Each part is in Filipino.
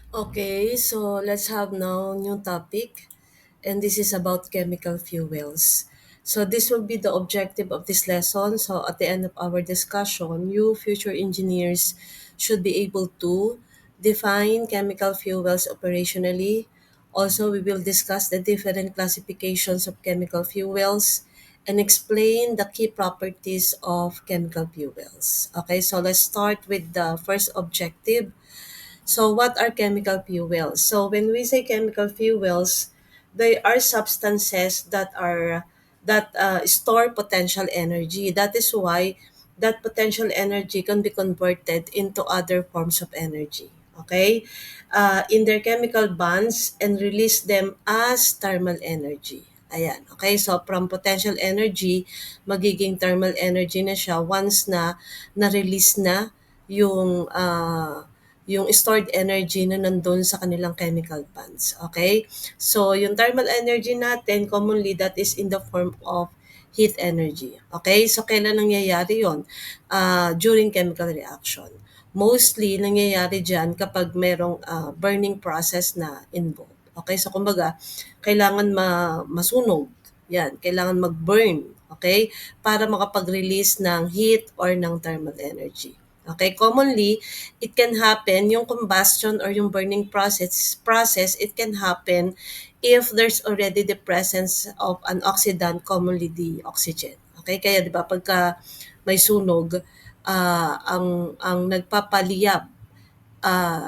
Okay, so let's have now new topic, and this is about chemical fuels. So this will be the objective of this lesson. So at the end of our discussion, you future engineers should be able to define chemical fuels operationally. Also, we will discuss the different classifications of chemical fuels and explain the key properties of chemical fuels. Okay, so let's start with the first objective. So, what are chemical fuels? So, when we say chemical fuels, they are substances that store potential energy. That is why that potential energy can be converted into other forms of energy. Okay, in their chemical bonds and release them as thermal energy. Ayan. Okay, so from potential energy, magiging thermal energy na siya once na na-release na yung yung stored energy na nandun sa kanilang chemical bonds. Okay? So, yung thermal energy natin, commonly, that is in the form of heat energy. Okay? So, kailan nangyayari yon? During chemical reaction. Mostly, nangyayari dyan kapag merong burning process na involved. Okay? So, kumbaga, kailangan masunog. Yan, kailangan mag-burn. Okay? Para makapag-release ng heat or ng thermal energy. Okay, commonly, it can happen, yung combustion or yung burning process, it can happen if there's already the presence of an oxidant, commonly the oxygen. Okay, kaya 'di ba pagka may sunog, ang nagpapaliyab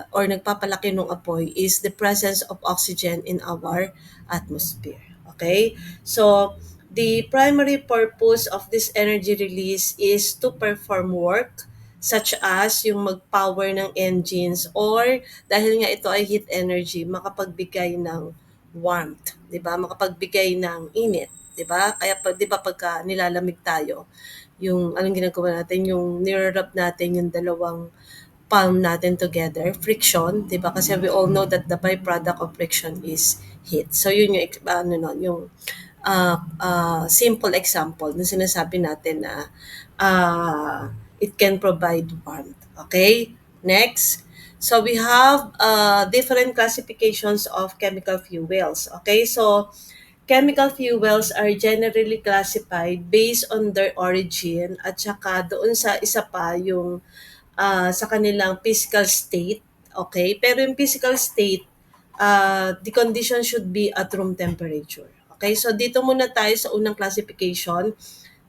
or nagpapalaki ng apoy is the presence of oxygen in our atmosphere. Okay? So, the primary purpose of this energy release is to perform work such as yung mag-power ng engines or dahil nga ito ay heat energy, makapagbigay ng warmth, 'di ba? Makapagbigay ng init, 'di ba? Kaya 'di ba pagka nilalamig tayo, yung anong ginagawa natin, yung nirarab natin yung dalawang palm natin together, friction, 'di ba? Kasi we all know that the byproduct of friction is heat. So yun yung ano nun, yung simple example na sinasabi natin na it can provide warmth. Okay? Next. So we have different classifications of chemical fuels. Okay? So chemical fuels are generally classified based on their origin at saka doon sa isa pa yung sa kanilang physical state, okay? Pero yung physical state, the condition should be at room temperature. Okay, so dito muna tayo sa unang classification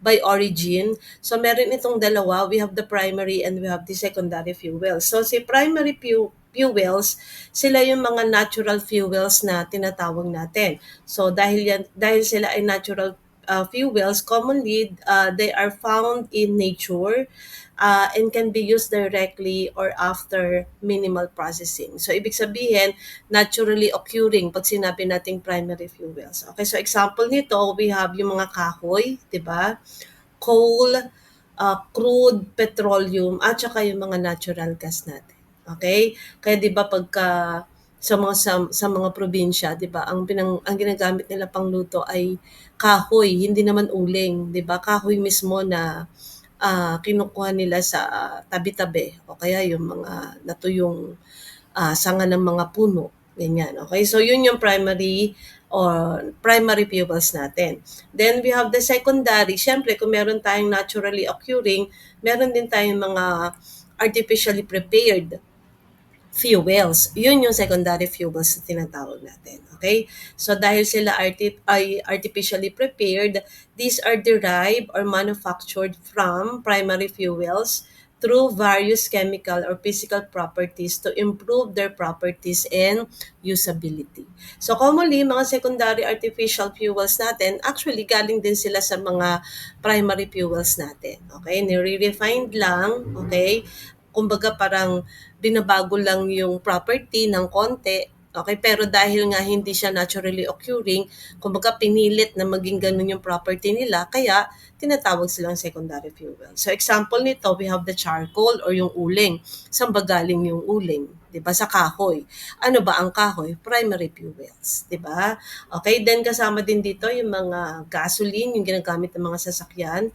by origin. So meron itong dalawa, we have the primary and we have the secondary fuels. So si primary fuels, sila yung mga natural fuels na tinatawag natin. So dahil sila ay natural fuels, commonly they are found in nature and can be used directly or after minimal processing. So, ibig sabihin, naturally occurring pag sinabi nating primary fuels. Okay, so example nito, we have yung mga kahoy, di ba? Coal, crude, petroleum, at saka yung mga natural gas natin. Okay? Kaya di ba pagka sa mga probinsya, 'di ba? Ang ginagamit nila pangluto ay kahoy, hindi naman uling, 'di ba? Kahoy mismo na kinukuha nila sa tabi-tabi o kaya yung mga natuyong sanga ng mga puno, ganyan. Okay, so yun yung primary fuels natin. Then we have the secondary. Siyempre, kung meron tayong naturally occurring, meron din tayong mga artificially prepared fuels. Yun yung secondary fuels na tinatawag natin. Okay? So dahil sila ay artificially prepared, these are derived or manufactured from primary fuels through various chemical or physical properties to improve their properties and usability. So commonly, mga secondary artificial fuels natin, actually galing din sila sa mga primary fuels natin. Okay? Nire-refined lang, okay? Kumbaga parang binabago lang yung property ng konti. Okay, pero dahil nga hindi siya naturally occurring, kumbaga pinilit na maging ganun yung property nila, kaya tinatawag silang secondary fuel. So example nito, we have the charcoal or yung uling. Saan ba galing yung uling? 'Di ba? Sa kahoy. Ano ba ang kahoy? Primary fuels, 'di ba? Okay, then kasama din dito yung mga gasoline, yung ginagamit ng mga sasakyan.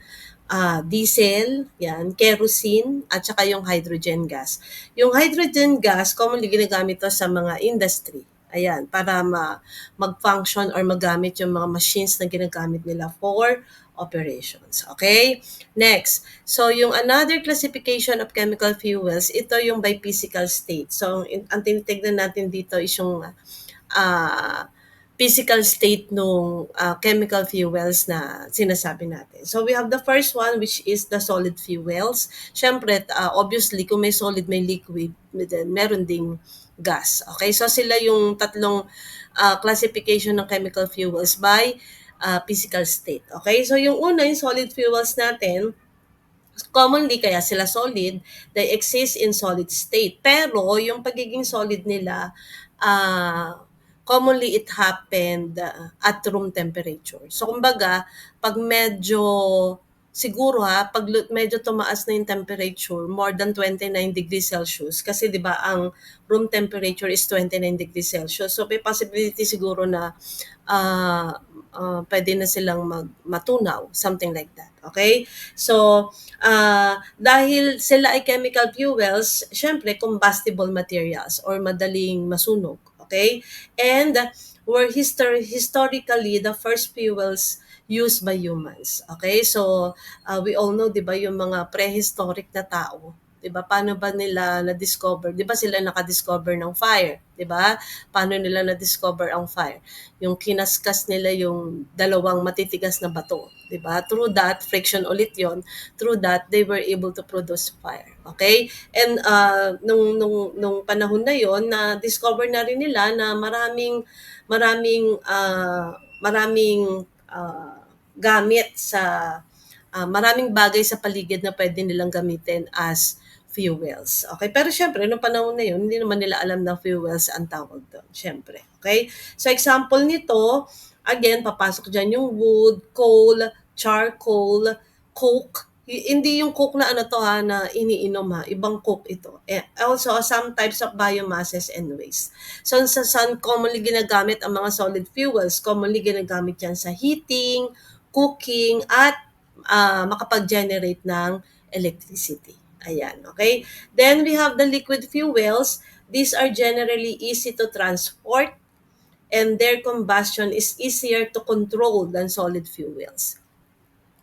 diesel, yan, kerosene, at saka yung hydrogen gas. Yung hydrogen gas, commonly ginagamit to sa mga industry. Ayan, para mag-function or magamit yung mga machines na ginagamit nila for operations. Okay? Next. So, yung another classification of chemical fuels, ito yung by physical state. So, ang tinitignan natin dito is yung uh, physical state ng chemical fuels na sinasabi natin. So we have the first one, which is the solid fuels. Siyempre, obviously, kung may solid, may liquid, then meron ding gas. Okay, so sila yung tatlong classification ng chemical fuels by physical state. Okay, so yung una, yung solid fuels natin, commonly kaya sila solid, they exist in solid state. Pero yung pagiging solid nila, commonly it happened at room temperature. So kumbaga, pag medyo siguro pag medyo tumaas na yung temperature, more than 29 degrees Celsius, kasi 'di ba ang room temperature is 29 degrees Celsius. So may possibility siguro na uh, pwede na silang matunaw, something like that. Okay? So, dahil sila ay chemical fuels, syempre combustible materials or madaling masunog. Okay? And were historically the first fuels used by humans. Okay? So, we all know, di ba, yung mga prehistoric na tao, 'di ba? Paano ba nila na-discover? 'Di ba sila naka-discover ng fire, 'di ba? Paano nila na-discover ang fire? Yung kinaskas nila yung dalawang matitigas na bato, 'di ba? Through that friction ulit 'yon. Through that they were able to produce fire. Okay? And nung panahon na 'yon, na discover na rin nila na maraming gamit sa maraming bagay sa paligid na pwede nilang gamitin as fuels. Okay? Pero syempre, nung panahon na yun, hindi naman nila alam na fuels ang tawag doon. Syempre. Okay? So, example nito, again, papasok dyan yung wood, coal, charcoal, coke. Hindi yung coke na ano to na iniinom Ibang coke ito. Also, some types of biomasses and waste. So, saan commonly ginagamit ang mga solid fuels? Commonly ginagamit yan sa heating, cooking, at makapag-generate ng electricity. Ayan, okay? Then we have the liquid fuels. These are generally easy to transport and their combustion is easier to control than solid fuels.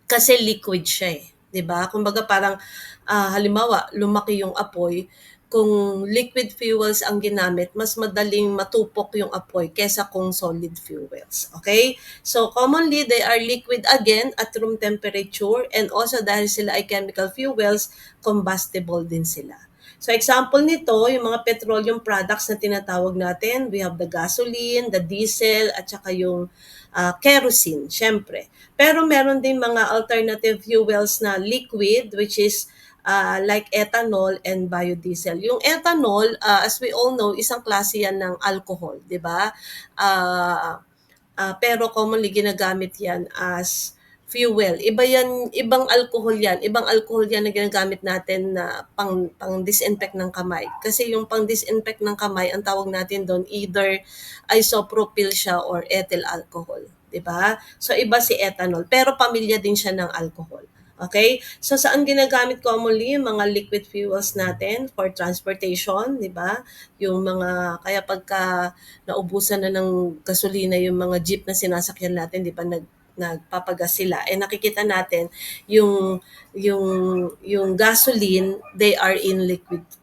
Kasi liquid siya 'di ba? Kumbaga parang halimbawa, lumaki yung apoy, kung liquid fuels ang ginamit, mas madaling matupok yung apoy kesa kung solid fuels. Okay? So commonly they are liquid again at room temperature, and also dahil sila ay chemical fuels, combustible din sila. So example nito, yung mga petroleum products na tinatawag natin, we have the gasoline, the diesel, at saka yung kerosene, syempre. Pero meron din mga alternative fuels na liquid, which is like ethanol and biodiesel. Yung ethanol, as we all know, isang klase yan ng alcohol, di ba? Pero commonly ginagamit yan as fuel. Ibang alcohol yan na ginagamit natin na pang disinfect ng kamay. Kasi yung pang disinfect ng kamay, ang tawag natin doon either isopropyl siya or ethyl alcohol, 'di ba? So iba si ethanol, pero pamilya din siya ng alcohol. Okay? So saan ginagamit commonly yung mga liquid fuels natin for transportation, 'di ba? Yung mga kaya pagka naubusan na ng gasolina yung mga jeep na sinasakyan natin, 'di ba? Nagpapagas sila. Nakikita natin yung yung yung gasoline, they are in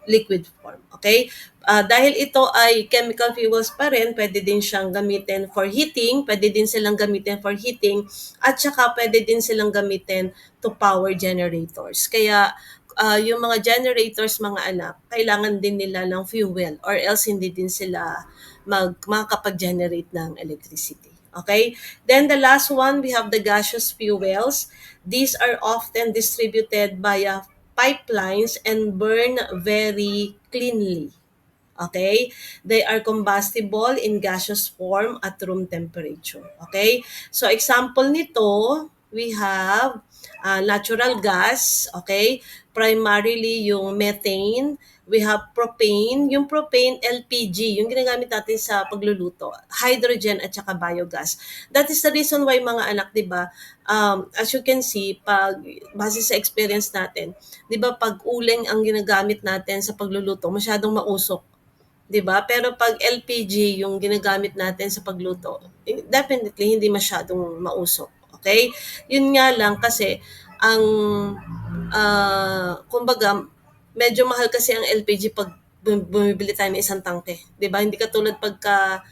liquid form. Okay? Dahil ito ay chemical fuels pa rin, pwede din siyang gamitin for heating, pwede din silang gamitin for heating, at saka pwede din silang gamitin to power generators. Kaya yung mga generators, mga anak, kailangan din nila ng fuel or else hindi din sila makakapag-generate ng electricity. Okay? Then the last one, we have the gaseous fuels. These are often distributed via pipelines and burn very cleanly. Okay? They are combustible in gaseous form at room temperature. Okay? So example nito, we have natural gas, okay? Primarily yung methane, we have propane, yung propane LPG, yung ginagamit natin sa pagluluto, hydrogen at saka biogas. That is the reason why mga anak, 'di ba? As you can see, pag base sa experience natin, 'di ba pag uling ang ginagamit natin sa pagluluto, masyadong mausok. 'Di ba? Pero pag LPG yung ginagamit natin sa pagluto, definitely hindi masyadong mausok. Okay? Yun nga lang kasi ang kumbaga medyo mahal kasi ang LPG pag bumibili tayo ng isang tangke, 'di ba? Hindi katulad pagka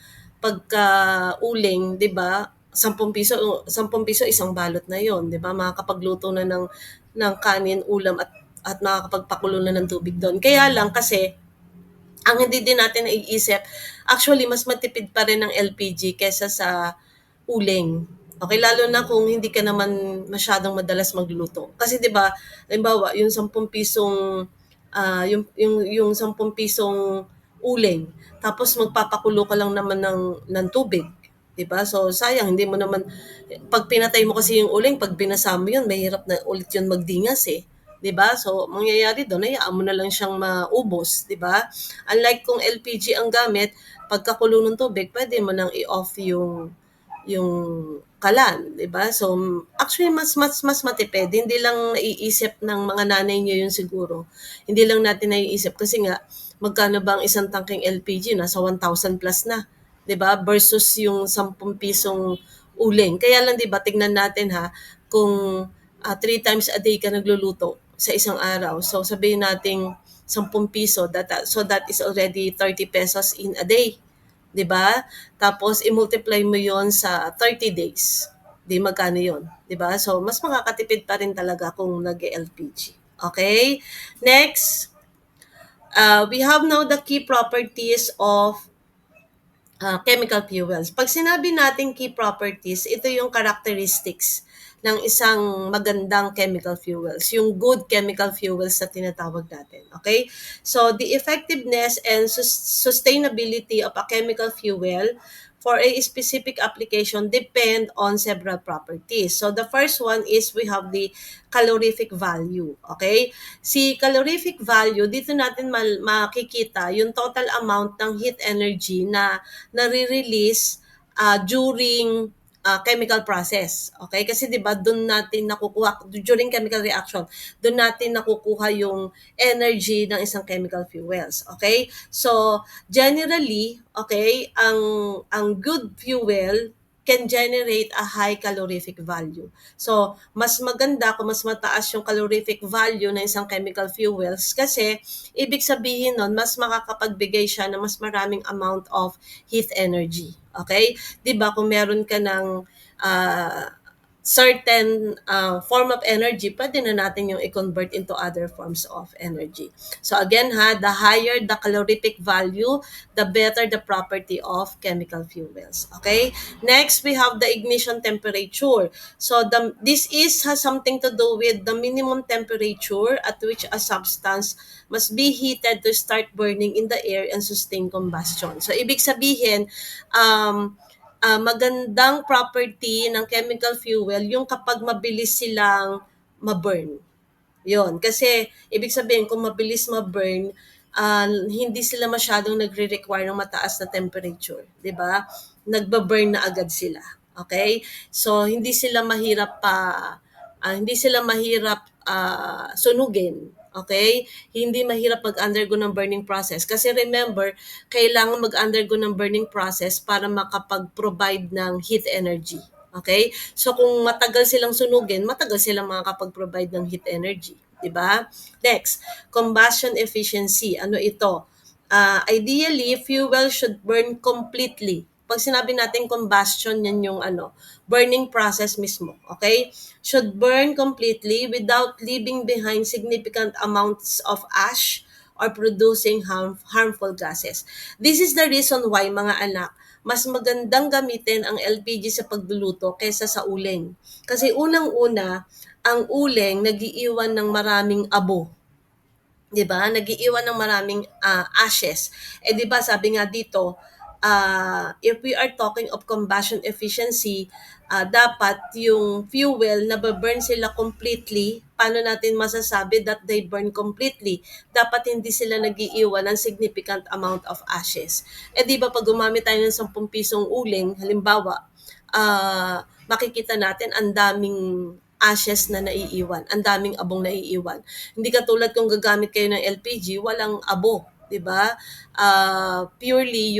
uling, 'di ba? 10 piso isang balot na 'yon, 'di ba? Makakapagluto na ng kanin, ulam at makakapagpakulo na ng tubig doon. Kaya lang kasi ang hindi din natin naiisip, actually mas matipid pa rin ang LPG kaysa sa uling. Okay, lalo na kung hindi ka naman masyadong madalas magluto. Kasi 'di ba, halimbawa, yung 10 pisong yung 10 pisong uling, tapos magpapakulo ka lang naman ng tubig, 'di ba? So sayang, hindi mo naman pag pinatay mo kasi yung uling, pag binasa mo yun, mahirap na ulit yun magdingas eh. 'Di ba? So mangyayari doon, hayaan mo na lang siyang maubos, 'di ba? Unlike kung LPG ang gamit, pagkakulo ng tubig, pwede mo nang i-off yung kalan, 'di ba? So actually mas matipid. Hindi lang naiisip ng mga nanay niyo yun siguro. Hindi lang natin naiisip kasi nga magkano ba ang isang tangkeng LPG? Nasa 1,000 plus na, 'di ba? Versus yung 10 pisong uling. Kaya lang 'di ba, tignan natin ha, kung 3 times a day ka nagluluto sa isang araw. So sabihin nating 10 piso, so that is already 30 pesos in a day. 'Di ba? Tapos i-multiply mo 'yon sa 30 days. 'Di magkano 'yon, 'di ba? So mas makakatipid pa rin talaga kung nag-LPG. Okay? Next, we have now the key properties of chemical fuels. Pag sinabi natin key properties, ito yung characteristics ng isang magandang chemical fuels, yung good chemical fuels na tinatawag natin. Okay? So, the effectiveness and sustainability of a chemical fuel for a specific application depend on several properties. So, the first one is we have the calorific value. Okay? Si calorific value, dito natin makikita yung total amount ng heat energy na nare-release during chemical process. Okay? Kasi 'di ba doon natin nakukuha during chemical reaction, doon natin nakukuha yung energy ng isang chemical fuels. Okay? So, generally, okay, ang good fuel can generate a high calorific value. So, mas maganda kung mas mataas yung calorific value ng isang chemical fuels kasi ibig sabihin nun, mas makakapagbigay siya ng mas maraming amount of heat energy. Okay? 'Di ba kung meron ka ng certain form of energy, pwede na natin yung i-convert into other forms of energy. So again ha, the higher the calorific value, the better the property of chemical fuels. Okay? Next, we have the ignition temperature. So this has something to do with the minimum temperature at which a substance must be heated to start burning in the air and sustain combustion. So ibig sabihin, magandang property ng chemical fuel yung kapag mabilis silang ma-burn. Yun. Kasi, ibig sabihin, kung mabilis ma-burn, hindi sila masyadong nagre-require ng mataas na temperature. 'Di ba? Nagba-burn na agad sila. Okay? So, hindi sila mahirap sunugin. Okay? Hindi mahirap mag-undergo ng burning process. Kasi remember, kailangan mag-undergo ng burning process para makapag-provide ng heat energy. Okay? So kung matagal silang sunugin, matagal silang makakapag-provide ng heat energy. Diba? Next, combustion efficiency. Ano ito? Ideally, fuel should burn completely. Pag sinabi natin combustion, yan yung burning process mismo. Okay? Should burn completely without leaving behind significant amounts of ash or producing harmful gases. This is the reason why, mga anak, mas magandang gamitin ang LPG sa pagluluto kaysa sa uling. Kasi unang-una, ang uling nagiiwan ng maraming abo. 'Di ba? Nagiiwan ng maraming ashes. 'Di ba sabi nga dito, if we are talking of combustion efficiency, dapat yung fuel nababurn sila completely. Paano natin masasabi that they burn completely? Dapat hindi sila nagiiwan ng significant amount of ashes. Di ba pag gumamit tayo ng 10 pisong uling, halimbawa, makikita natin ang daming ashes na naiiwan, ang daming abong naiiwan. Hindi katulad kung gagamit kayo ng LPG, walang abo, 'di ba? Purely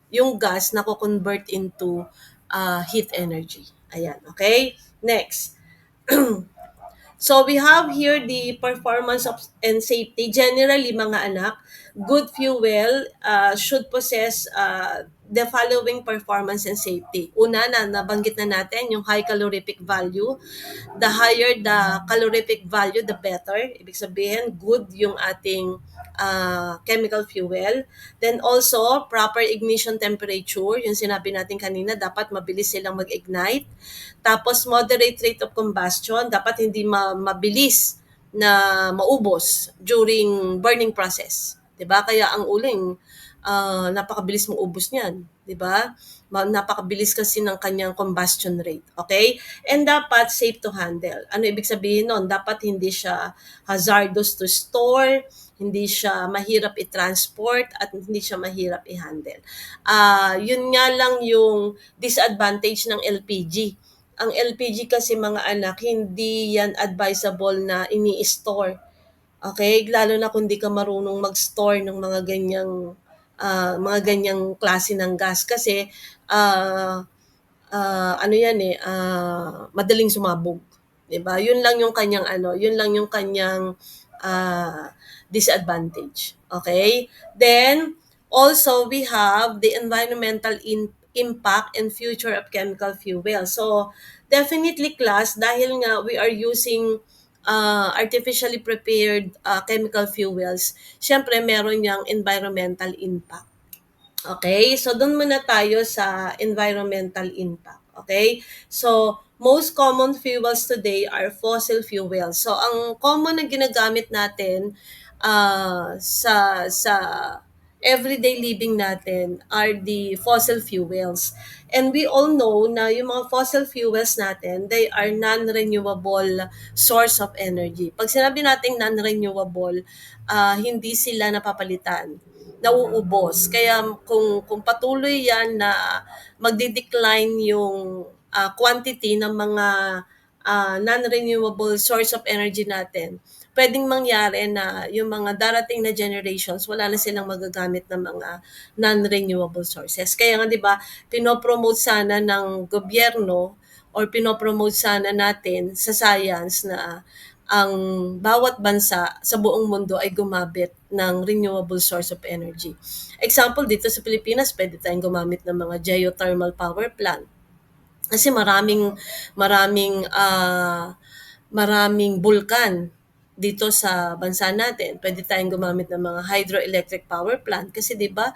yung gas na convert into heat energy. Ayan, okay? Next. So we have here the performance of and safety. Generally, mga anak, good fuel should possess the following performance and safety. Una na nabanggit na natin yung high calorific value. The higher the calorific value, the better. Ibig sabihin, good yung ating chemical fuel. Then also, proper ignition temperature. Yung sinabi natin kanina, dapat mabilis silang mag-ignite. Tapos, moderate rate of combustion. Dapat hindi mabilis na maubos during burning process. 'Di ba? Kaya ang uling, napakabilis maubos niyan. 'Di ba? Napakabilis kasi ng kanyang combustion rate. Okay? And dapat safe to handle. Ano ibig sabihin nun? Dapat hindi siya hazardous to store, hindi siya mahirap i-transport, at hindi siya mahirap i-handle. Yun nga lang yung disadvantage ng LPG. Ang LPG kasi, mga anak, hindi yan advisable na ini-store. Okay? Lalo na kung di ka marunong mag-store ng mga ganyang klase ng gas kasi ano yan madaling sumabog. 'Di ba? Yun lang yung kanyang yun lang yung kanyang disadvantage. Okay? Then also we have the environmental impact and future of chemical fuel. So definitely, class, dahil nga we are using artificially prepared chemical fuels, syempre meron yang environmental impact. Okay, so doon muna tayo sa environmental impact. Okay, so most common fuels today are fossil fuels. So ang common na ginagamit natin sa everyday living natin are the fossil fuels. And we all know na yung mga fossil fuels natin, they are non-renewable source of energy. Pag sinabi natin non-renewable, hindi sila napapalitan, nauubos. Kaya kung patuloy yan na magde-decline yung quantity ng mga non-renewable source of energy natin, pwedeng mangyari na yung mga darating na generations, wala na silang magagamit ng mga non-renewable sources. Kaya nga 'di ba, pinopromote sana ng gobyerno or pinopromote sana natin sa science na ang bawat bansa sa buong mundo ay gumamit ng renewable source of energy. Example, dito sa Pilipinas, pwede tayong gumamit ng mga geothermal power plant. Kasi maraming maraming bulkan dito sa bansa natin. Pwede tayong gumamit ng mga hydroelectric power plant kasi 'di ba,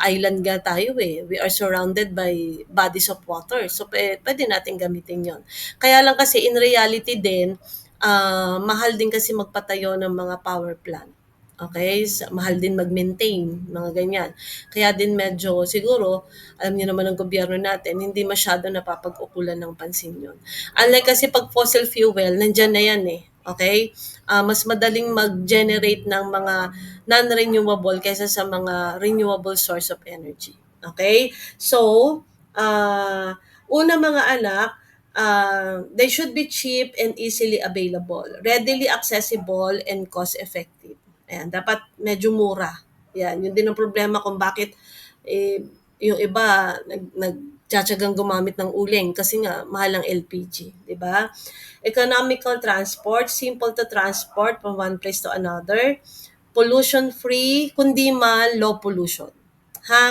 island nga tayo eh. We are surrounded by bodies of water. So pwede natin gamitin 'yon. Kaya lang kasi in reality din, mahal din kasi magpatayo ng mga power plant. Okay, mahal din mag-maintain, mga ganyan. Kaya din medyo siguro, alam niyo naman ng gobyerno natin, hindi masyado napapag-ukulan ng pansin yun. Unlike kasi pag fossil fuel, nandyan na yan eh. Okay? Mas madaling mag-generate ng mga non-renewable kaysa sa mga renewable source of energy. Okay? So, una, mga anak, they should be cheap and easily available, readily accessible and cost-effective. Ayan, dapat medyo mura. Yan, yun din ang problema kung bakit yung iba nagtsatsagang gumamit ng uling kasi nga mahal ang LPG, di ba? Economical transport, simple to transport from one place to another. Pollution-free, kundi man low pollution.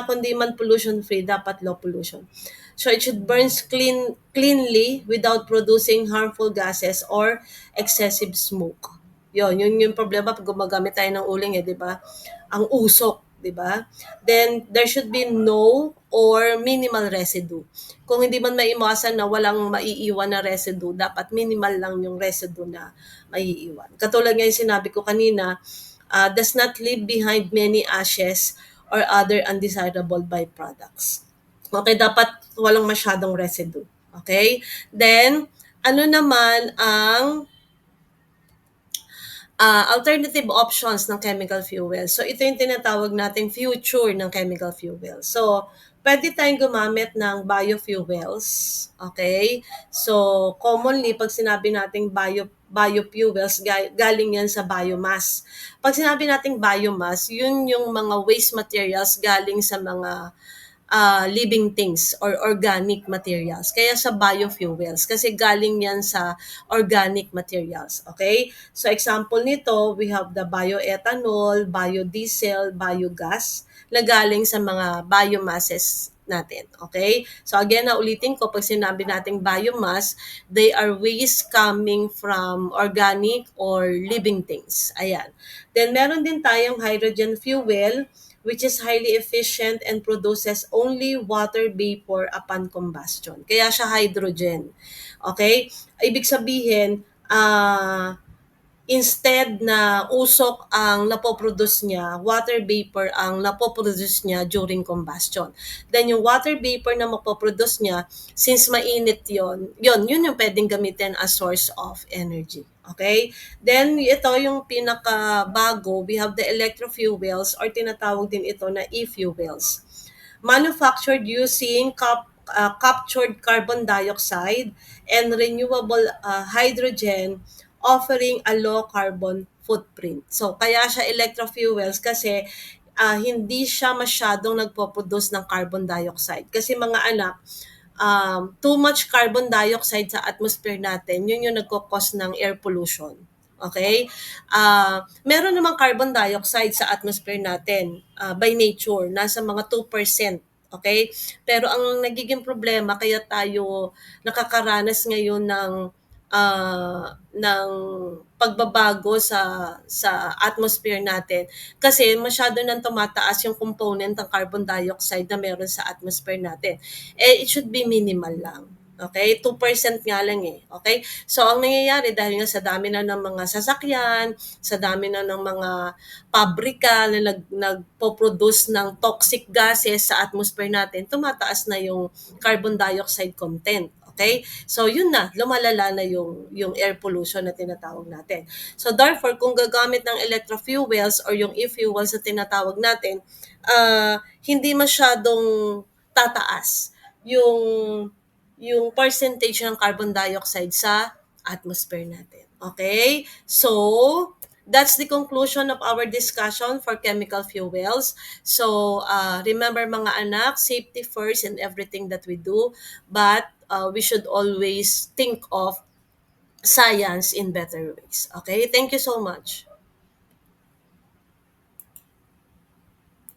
Kundi man pollution-free, dapat low pollution. So it should burn cleanly without producing harmful gases or excessive smoke. Yun yung problema pag gumagamit tayo ng uling di ba? Ang usok, di ba? Then there should be no or minimal residue. Kung hindi man maiiwasan na walang maiiwan na residue, dapat minimal lang yung residue na maiiwan. Katulad nga yung sinabi ko kanina, does not leave behind many ashes or other undesirable byproducts. Okay, dapat walang masyadong residue. Okay? Then, ano naman ang alternative options ng chemical fuel? So, ito yung tinatawag nating future ng chemical fuel. So, pwede tayong gumamit ng biofuels. Okay? So, commonly, pag sinabi nating biofuels, galing yan sa biomass. Pag sinabi nating biomass, yun yung mga waste materials galing sa mga living things or organic materials. Kaya sa biofuels, kasi galing yan sa organic materials. Okay? So example nito, we have the bioethanol, biodiesel, biogas na galing sa mga biomasses natin. Okay? So again, naulitin ko, pag sinabi nating biomass, they are waste coming from organic or living things. Ayan. Then meron din tayong hydrogen fuel, which is highly efficient and produces only water vapor upon combustion. Kaya siya hydrogen. Okay? Ibig sabihin, instead na usok ang napoproduce niya, water vapor ang napoproduce niya during combustion. Then yung water vapor na mapoproduce niya, since mainit yun yung pwedeng gamitin as source of energy. Okay? Then ito yung pinakabago, we have the electrofuels or tinatawag din ito na e-fuels. Manufactured using captured carbon dioxide and renewable hydrogen, offering a low carbon footprint. So kaya siya electrofuels kasi hindi siya masyadong nagpo-produce ng carbon dioxide. Kasi mga anak, too much carbon dioxide sa atmosphere natin, yun yung nagko-cause ng air pollution. Okay? Meron namang carbon dioxide sa atmosphere natin by nature, nasa mga 2%. Okay? Pero ang nagiging problema, kaya tayo nakakaranas ngayon ng pagbabago sa atmosphere natin kasi masyado nang tumataas yung component ng carbon dioxide na meron sa atmosphere natin. It should be minimal lang. Okay? 2% nga lang eh. Okay? So, ang nangyayari dahil nga sa dami na ng mga sasakyan, sa dami na ng mga pabrika na nagpo-produce ng toxic gases sa atmosphere natin, tumataas na yung carbon dioxide content. Okay? So, yun na, lumalala na yung air pollution na tinatawag natin. So, therefore, kung gagamit ng electrofuels or yung e-fuels na tinatawag natin, hindi masyadong tataas yung percentage ng carbon dioxide sa atmosphere natin. Okay? So, that's the conclusion of our discussion for chemical fuels. So, remember mga anak, safety first in everything that we do, but we should always think of science in better ways. Okay? Thank you so much.